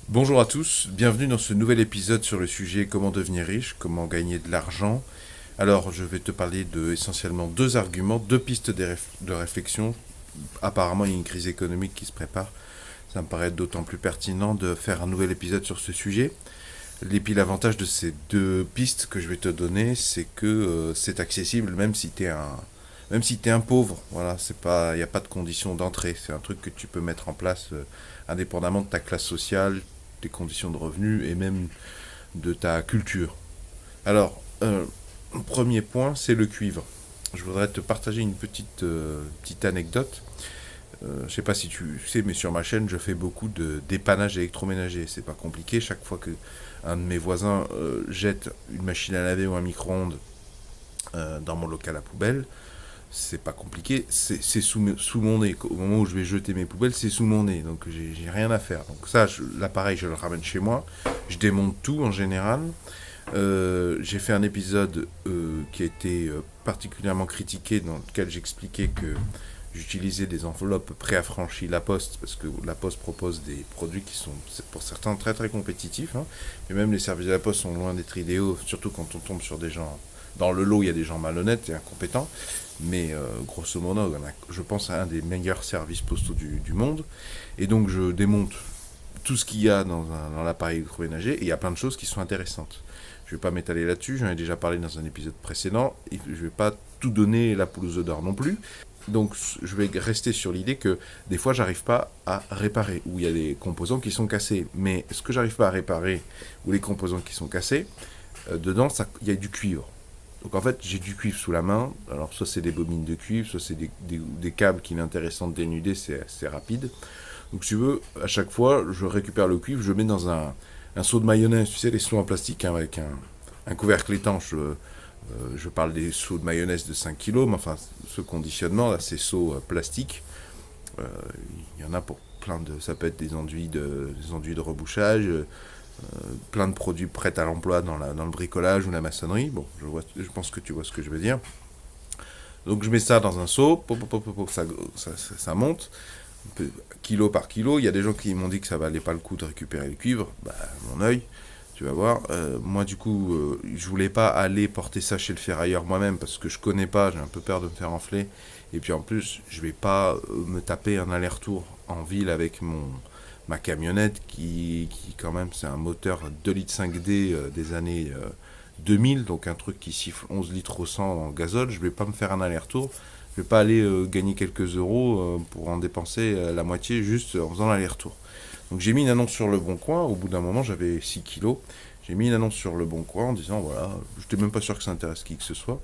Bonjour à tous, bienvenue dans ce nouvel épisode sur le sujet comment devenir riche, comment gagner de l'argent. Alors, je vais te parler de essentiellement deux arguments, deux pistes de réflexion. Apparemment, il y a une crise économique qui se prépare. Ça me paraît d'autant plus pertinent de faire un nouvel épisode sur ce sujet. Et puis l'avantage de ces deux pistes que je vais te donner, c'est que c'est accessible même si t'es un pauvre. Voilà, c'est pas, il n'y a pas de condition d'entrée. C'est un truc que tu peux mettre en place indépendamment de ta classe sociale, tes conditions de revenus et même de ta culture. Alors, premier point, c'est le cuivre. Je voudrais te partager une petite anecdote. Je sais pas si tu sais, mais sur ma chaîne, je fais beaucoup de dépannage électroménager. C'est pas compliqué. Chaque fois que un de mes voisins jette une machine à laver ou un micro-ondes dans mon local à poubelle, c'est pas compliqué. C'est sous mon nez. Au moment où je vais jeter mes poubelles, c'est sous mon nez. Donc j'ai rien à faire. Donc ça, l'appareil, je le ramène chez moi. Je démonte tout en général. J'ai fait un épisode qui a été particulièrement critiqué, dans lequel j'expliquais que j'utilisais des enveloppes préaffranchies La Poste, parce que La Poste propose des produits qui sont pour certains très très compétitifs, hein. Et même les services de La Poste sont loin d'être idéaux, surtout quand on tombe sur des gens... Dans le lot, il y a des gens malhonnêtes et incompétents, mais grosso modo, je pense à un des meilleurs services postaux du monde. Et donc je démonte tout ce qu'il y a dans l'appareil électroménager, et il y a plein de choses qui sont intéressantes. Je ne vais pas m'étaler là-dessus, j'en ai déjà parlé dans un épisode précédent, et je ne vais pas tout donner la poule aux œufs d'or non plus. Donc je vais rester sur l'idée que des fois j'arrive pas à réparer, ou il y a des composants qui sont cassés. Mais ce que j'arrive pas à réparer, ou les composants qui sont cassés, dedans il y a du cuivre. Donc en fait j'ai du cuivre sous la main, alors soit c'est des bobines de cuivre, soit c'est des câbles qu'il est intéressant de dénuder, c'est rapide. Donc si tu veux, à chaque fois je récupère le cuivre, je le mets dans un seau de mayonnaise, tu sais les seaux en plastique hein, avec un couvercle étanche. Je parle des seaux de mayonnaise de 5 kilos, mais enfin, ce conditionnement, là, ces seaux plastiques, euh, il y en a pour plein de... Ça peut être des enduits de rebouchage, plein de produits prêts à l'emploi dans le bricolage ou la maçonnerie. Bon, je pense que tu vois ce que je veux dire. Donc je mets ça dans un seau, ça monte, kilo par kilo. Il y a des gens qui m'ont dit que ça valait pas le coup de récupérer le cuivre. Bah, mon œil, tu vas voir. Moi, du coup, je voulais pas aller porter ça chez le ferrailleur moi-même parce que je connais pas, j'ai un peu peur de me faire enfler. Et puis en plus, je vais pas me taper un aller-retour en ville avec ma camionnette qui quand même, c'est un moteur 2 litres 5D des années 2000, donc un truc qui siffle 11 litres au 100 en gazole. Je vais pas me faire un aller-retour. Je vais pas aller gagner quelques euros pour en dépenser la moitié juste en faisant l'aller-retour. Donc j'ai mis une annonce sur le Bon Coin, au bout d'un moment j'avais 6 kilos, j'ai mis une annonce sur le Bon Coin en disant voilà, je n'étais même pas sûr que ça intéresse qui que ce soit,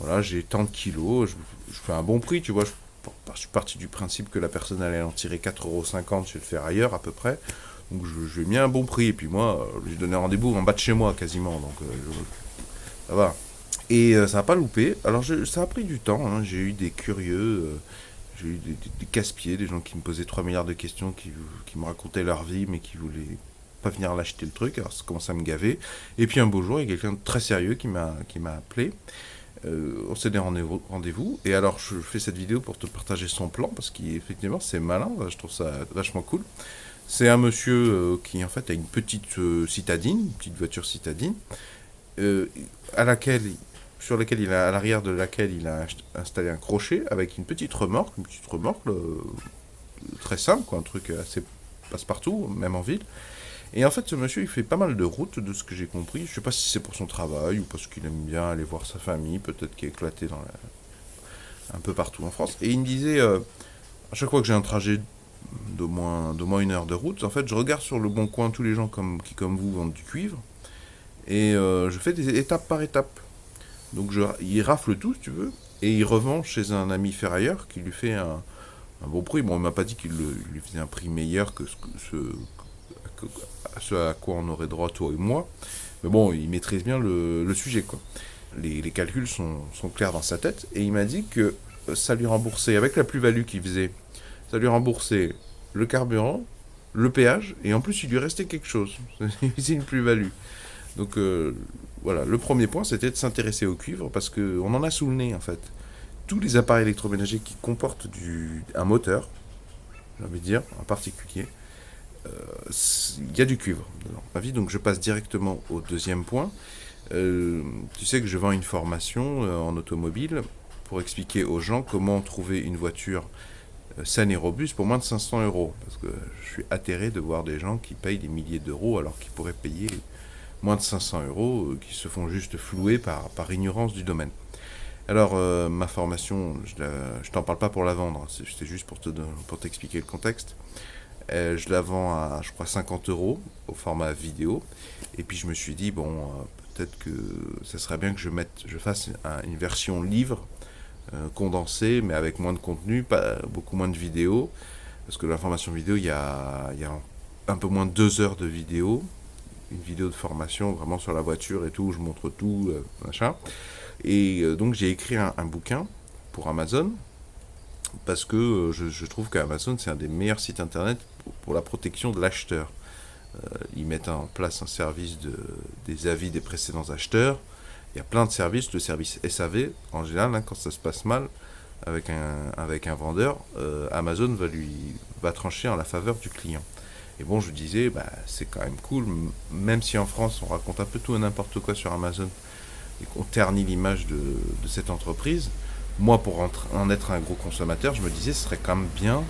voilà, j'ai tant de kilos, je fais un bon prix, tu vois, je suis parti du principe que la personne allait en tirer 4,50 € chez le ferrailleur à peu près, donc je lui ai mis un bon prix, et puis moi, je lui ai donné rendez-vous en bas de chez moi quasiment, donc ça va. Et ça n'a pas loupé, alors ça a pris du temps, hein. J'ai eu des curieux, j'ai eu des casse-pieds, des gens qui me posaient 3 milliards de questions, qui me racontaient leur vie, mais qui voulaient pas venir l'acheter le truc, alors ça commence à me gaver. Et puis un beau jour, il y a quelqu'un de très sérieux qui m'a appelé. On s'est donné rendez-vous, et alors je fais cette vidéo pour te partager son plan, parce qu'effectivement c'est malin, je trouve ça vachement cool. C'est un monsieur qui en fait a une petite citadine, une petite voiture citadine, euh, à laquelle sur laquelle à l'arrière de laquelle il a installé un crochet avec une petite remorque très simple, quoi, un truc assez passe-partout, même en ville. Et en fait, ce monsieur, il fait pas mal de routes, de ce que j'ai compris. Je sais pas si c'est pour son travail ou parce qu'il aime bien aller voir sa famille, peut-être qu'il est éclaté un peu partout en France. Et il me disait, à chaque fois que j'ai un trajet d'au moins 1 heure de route, en fait, je regarde sur le bon coin tous les gens qui, comme vous, vendent du cuivre. Et je fais des étapes par étape. Donc il rafle tout, si tu veux, et il revend chez un ami ferrailleur qui lui fait un bon prix. Bon, il m'a pas dit qu'il lui faisait un prix meilleur que ce à quoi on aurait droit, toi et moi. Mais bon, il maîtrise bien le sujet, quoi. Les calculs sont clairs dans sa tête, et il m'a dit que ça lui remboursait, avec la plus-value qu'il faisait, ça lui remboursait le carburant, le péage, et en plus il lui restait quelque chose. C'est une plus-value. Donc voilà, le premier point c'était de s'intéresser au cuivre parce qu'on en a sous le nez en fait. Tous les appareils électroménagers qui comportent un moteur, j'ai envie de dire, en particulier, il y a du cuivre dans ma vie, donc je passe directement au deuxième point. Tu sais que je vends une formation en automobile pour expliquer aux gens comment trouver une voiture saine et robuste pour moins de 500 euros. Parce que je suis atterré de voir des gens qui payent des milliers d'euros alors qu'ils pourraient payer moins de 500 euros, qui se font juste flouer par ignorance du domaine. Alors, ma formation, je t'en parle pas pour la vendre, c'est juste pour t'expliquer le contexte. Je la vends à, je crois, 50 euros au format vidéo. Et puis je me suis dit, bon, peut-être que ça serait bien que je fasse une version livre, condensée, mais avec moins de contenu, pas, beaucoup moins de vidéos. Parce que la formation vidéo, il y a un peu moins de 2 heures de vidéo. Une vidéo de formation vraiment sur la voiture et tout, je montre tout, machin. Et donc j'ai écrit un bouquin pour Amazon, parce que je trouve qu'Amazon c'est un des meilleurs sites internet pour la protection de l'acheteur. Ils mettent en place un service des avis des précédents acheteurs. Il y a plein de services, le service SAV en général, hein, quand ça se passe mal avec un vendeur, Amazon va trancher en la faveur du client. Et bon, je disais, bah, c'est quand même cool, même si en France on raconte un peu tout et n'importe quoi sur Amazon et qu'on ternit l'image de cette entreprise. Moi, pour en être un gros consommateur, je me disais, ce serait quand même bien,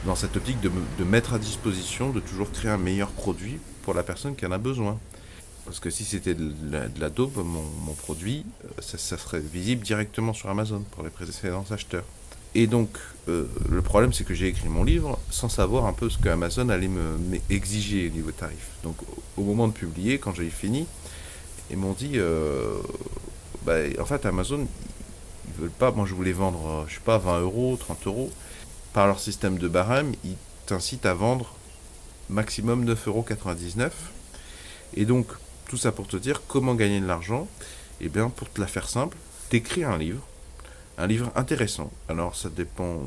dans cette optique, de mettre à disposition, de toujours créer un meilleur produit pour la personne qui en a besoin. Parce que si c'était de la daube, mon produit, ça serait visible directement sur Amazon pour les précédents acheteurs. Et donc, le problème, c'est que j'ai écrit mon livre sans savoir un peu ce que Amazon allait m'exiger au niveau tarif. Donc, au moment de publier, quand j'ai fini, ils m'ont dit, bah, en fait, Amazon, ils veulent pas, moi je voulais vendre, je sais pas, 20 euros, 30 euros. Par leur système de barème, ils t'incitent à vendre maximum 9,99 euros. Et donc, tout ça pour te dire comment gagner de l'argent. Eh bien, pour te la faire simple, t'écris un livre intéressant. Alors, ça dépend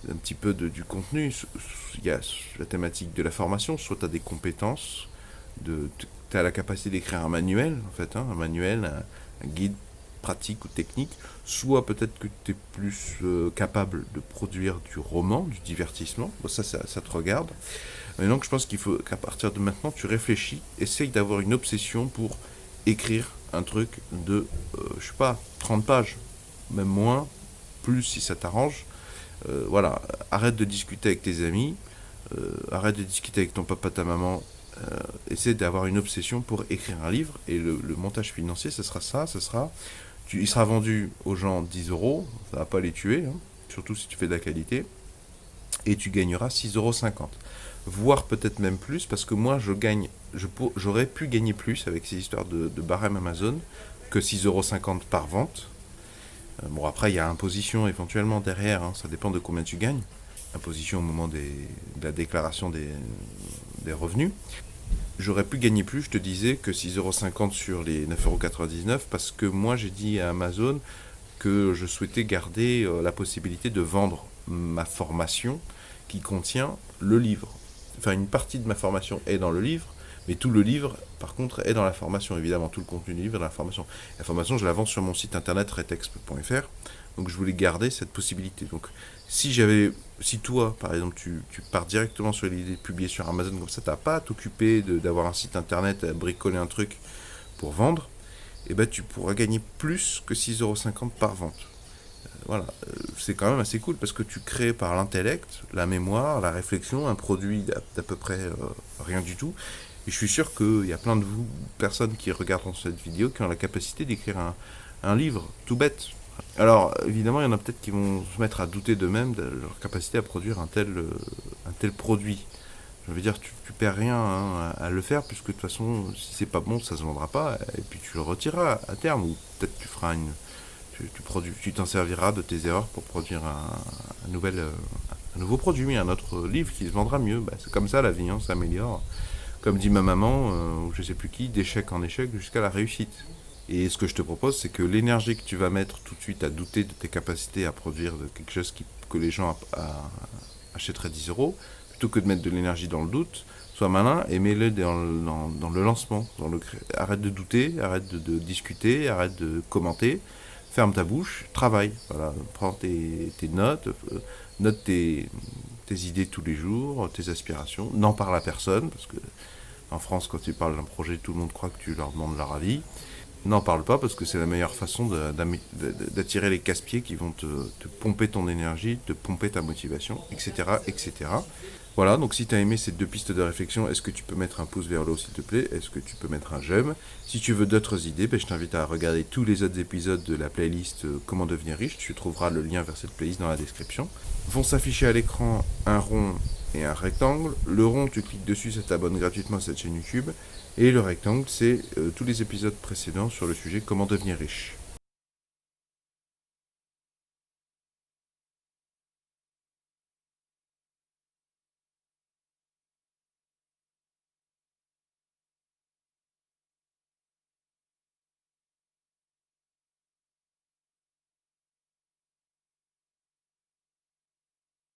un petit peu du contenu. Il y a la thématique de la formation, soit tu as des compétences, tu as la capacité d'écrire un manuel, en fait, hein, un manuel, un guide pratique ou technique, soit peut-être que tu es plus capable de produire du roman, du divertissement. Bon, ça te regarde. Mais donc, je pense qu'il faut qu'à partir de maintenant, tu réfléchis, essaye d'avoir une obsession pour écrire un truc de, je sais pas, 30 pages, même moins, plus si ça t'arrange. Voilà, arrête de discuter avec tes amis, arrête de discuter avec ton papa, ta maman, essaie d'avoir une obsession pour écrire un livre, et le montage financier, ce sera ça, il sera vendu aux gens 10 euros, ça va pas les tuer, hein, surtout si tu fais de la qualité, et tu gagneras 6,50 €. Voire peut-être même plus, parce que moi j'aurais pu gagner plus avec ces histoires de barème Amazon que 6,50 € par vente. Bon, après il y a imposition éventuellement derrière, hein, ça dépend de combien tu gagnes. Imposition au moment de la déclaration des revenus. J'aurais pu gagner plus, je te disais, que 6,50 € sur les 9,99 € parce que moi j'ai dit à Amazon que je souhaitais garder la possibilité de vendre ma formation qui contient le livre. Enfin, une partie de ma formation est dans le livre, mais tout le livre, par contre, est dans la formation. Évidemment, tout le contenu du livre est dans la formation. La formation, je la vends sur mon site internet retexp.fr, donc je voulais garder cette possibilité. Donc, si toi, par exemple, tu pars directement sur l'idée de publier sur Amazon, comme ça, tu n'as pas à t'occuper d'avoir un site internet, à bricoler un truc pour vendre, et ben tu pourras gagner plus que 6,50 € par vente. Voilà, c'est quand même assez cool parce que tu crées par l'intellect, la mémoire, la réflexion, un produit d'à peu près rien du tout. Et je suis sûr qu'il y a plein de vous, personnes qui regardent cette vidéo, qui ont la capacité d'écrire un livre tout bête. Alors, évidemment, il y en a peut-être qui vont se mettre à douter d'eux-mêmes, de leur capacité à produire un tel produit. Je veux dire, tu perds rien, hein, à le faire, puisque de toute façon, si c'est pas bon, ça se vendra pas, et puis tu le retireras à terme, ou peut-être tu feras tu t'en serviras de tes erreurs pour produire un nouveau produit, un autre livre qui se vendra mieux. Bah, c'est comme ça la vie, hein, ça s'améliore. Comme dit ma maman, ou je sais plus qui, d'échec en échec jusqu'à la réussite. Et ce que je te propose, c'est que l'énergie que tu vas mettre tout de suite à douter de tes capacités à produire quelque chose que les gens achèteraient 10 euros, plutôt que de mettre de l'énergie dans le doute, sois malin et mets-le dans le lancement. Arrête de douter, arrête de discuter, arrête de commenter, ferme ta bouche, travaille. Voilà, prends tes notes, note tes tes idées tous les jours, tes aspirations. N'en parle à personne, parce que en France, quand tu parles d'un projet, tout le monde croit que tu leur demandes leur avis. N'en parle pas, parce que c'est la meilleure façon d'attirer les casse-pieds qui vont te pomper ton énergie, te pomper ta motivation, etc. etc. Voilà, donc si tu as aimé ces 2 pistes de réflexion, est-ce que tu peux mettre un pouce vers le haut s'il te plaît? Est-ce que tu peux mettre un j'aime? Si tu veux d'autres idées, je t'invite à regarder tous les autres épisodes de la playlist Comment devenir riche. Tu trouveras le lien vers cette playlist dans la description. Vont s'afficher à l'écran un rond et un rectangle. Le rond, tu cliques dessus, ça t'abonne gratuitement à cette chaîne YouTube. Et le rectangle, c'est tous les épisodes précédents sur le sujet Comment devenir riche.